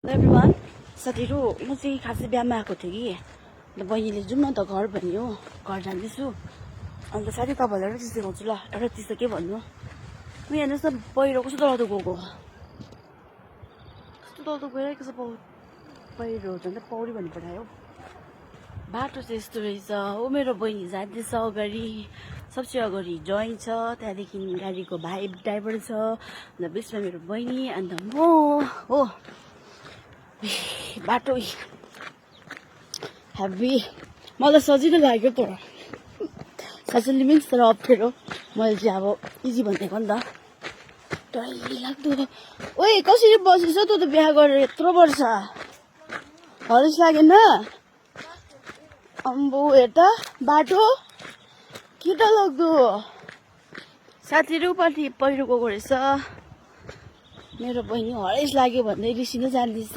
everyone साथीहरू म चाहिँ खासै बिहामा आएको थिएँ कि अन्त बहिनीले जाउँ न त घर भन्यो घर जाँदैछु अन्त साथी तपाईँहरूलाई एउटा चिज देखाउँछु ल एउटा चिज त के भन्नु म हेर्नुहोस् न पहिरो कस्तो डरलाग्दो गएको कस्तो डरलाग्दो गइरहेको छ पहिरो झन् पौडी भन्नु पठायो बाटो चाहिँ यस्तो रहेछ हो मेरो बहिनी जाँदैछ अगाडि सबसे अगाडि जोइन छ त्यहाँदेखि गाडीको भाइ ड्राइभर छ अन्त बिचमा मेरो बहिनी अन्त म हो बाटो हेभी मलाई सजिलो लाग्यो तर सजिलो मिन्स तर अप्ठ्यारो मैले चाहिँ अब इजी भनिदिएको नि त डर लाग्दो ओए कसरी बसेछ तँ त बिहा गरेर यत्रो वर्ष हरेस लागेन अम्बो हेर त बाटो के त लाग्दो साथीहरू पछि पहिरो गएको रहेछ मेरो बहिनी हरेस लाग्यो भन्दै रिसिन जाँदैछ